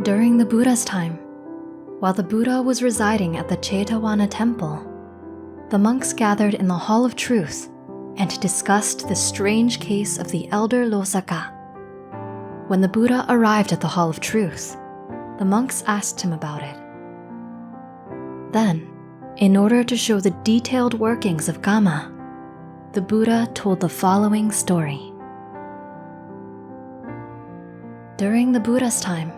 During the Buddha's time, while the Buddha was residing at the Chetavana temple, the monks gathered in the Hall of Truth and discussed the strange case of the elder Losaka. When the Buddha arrived at the Hall of Truth, the monks asked him about it. Then, in order to show the detailed workings of Kama, the Buddha told the following story. During the Buddha's time,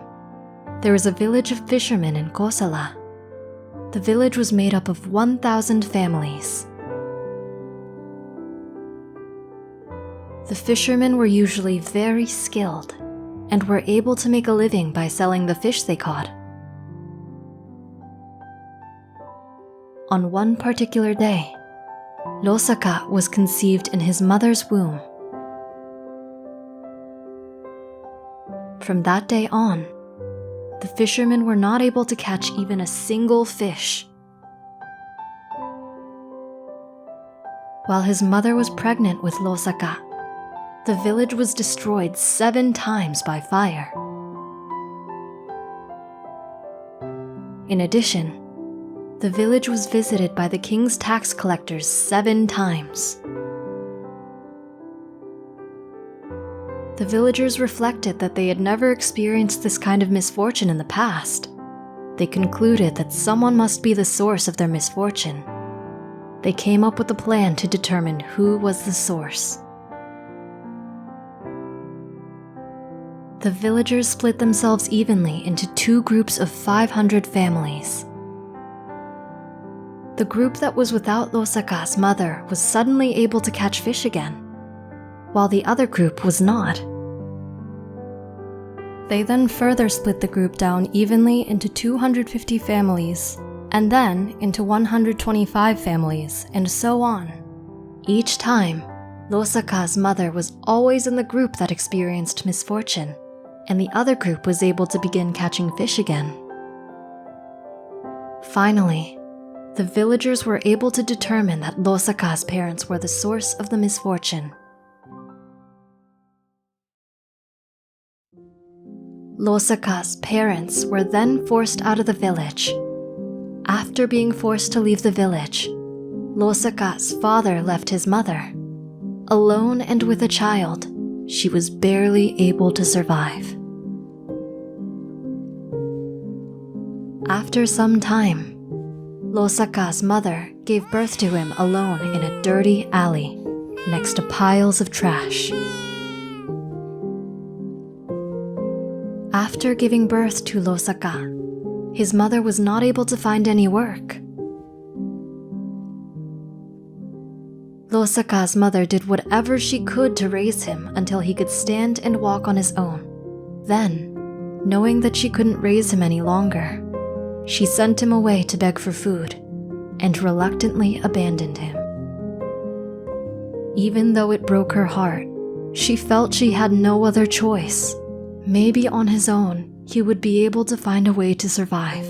there was a village of fishermen in Kosala. The village was made up of 1,000 families. The fishermen were usually very skilled and were able to make a living by selling the fish they caught. On one particular day, Losaka was conceived in his mother's womb. From that day on, the fishermen were not able to catch even a single fish. While his mother was pregnant with Losaka, the village was destroyed 7 times by fire. In addition, the village was visited by the king's tax collectors 7 times. The villagers reflected that they had never experienced this kind of misfortune in the past. They concluded that someone must be the source of their misfortune. They came up with a plan to determine who was the source. The villagers split themselves evenly into 2 groups of 500 families. The group that was without Losaka's mother was suddenly able to catch fish again, while the other group was not. They then further split the group down evenly into 250 families, and then into 125 families, and so on. Each time, Losaka's mother was always in the group that experienced misfortune, and the other group was able to begin catching fish again. Finally, the villagers were able to determine that Losaka's parents were the source of the misfortune. Losaka's parents were then forced out of the village. After being forced to leave the village, Losaka's father left his mother. Alone and with a child, she was barely able to survive. After some time, Losaka's mother gave birth to him alone in a dirty alley next to piles of trash. After giving birth to Losaka, his mother was not able to find any work. Losaka's mother did whatever she could to raise him until he could stand and walk on his own. Then, knowing that she couldn't raise him any longer, she sent him away to beg for food and reluctantly abandoned him. Even though it broke her heart, she felt she had no other choice. Maybe on his own, he would be able to find a way to survive.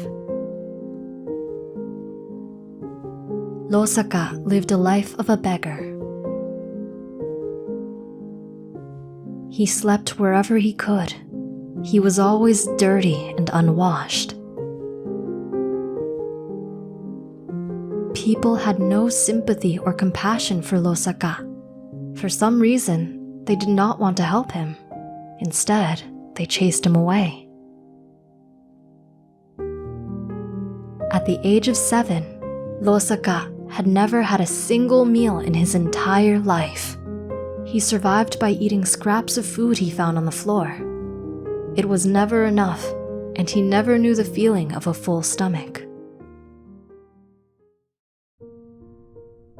Losaka lived a life of a beggar. He slept wherever he could. He was always dirty and unwashed. People had no sympathy or compassion for Losaka. For some reason, they did not want to help him. Instead, they chased him away. At the age of 7, Losaka had never had a single meal in his entire life. He survived by eating scraps of food he found on the floor. It was never enough, and he never knew the feeling of a full stomach.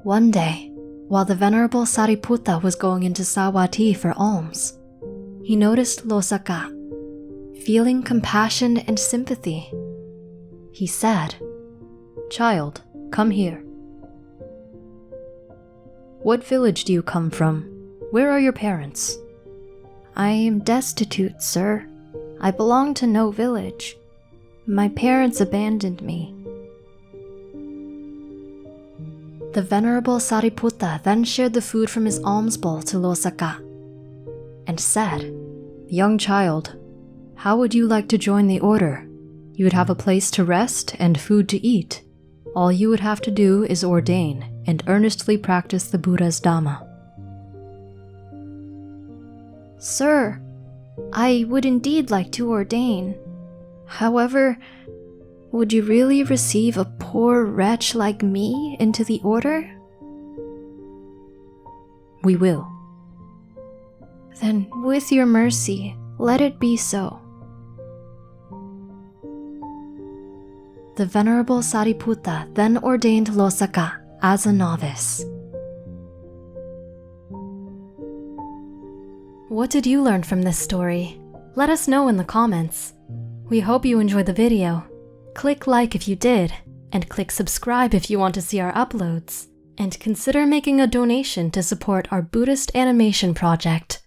One day, while the Venerable Sariputta was going into Savatthi for alms, he noticed Losaka. Feeling compassion and sympathy, he said, "Child, come here. What village do you come from? Where are your parents?" "I am destitute, sir. I belong to no village. My parents abandoned me." The Venerable Sariputta then shared the food from his alms bowl to Losaka and said, "Young child, How would you like to join the order? You would have a place to rest and food to eat. All you would have to do is ordain and earnestly practice the Buddha's Dhamma. Sir, I would indeed like to ordain. However, would you really receive a poor wretch like me into the order? We will. Then, with your mercy, let it be so. The Venerable Sariputta then ordained Losaka as a novice. What did you learn from this story? Let us know in the comments. We hope you enjoyed the video. Click like if you did, and click subscribe if you want to see our uploads. And consider making a donation to support our Buddhist animation project.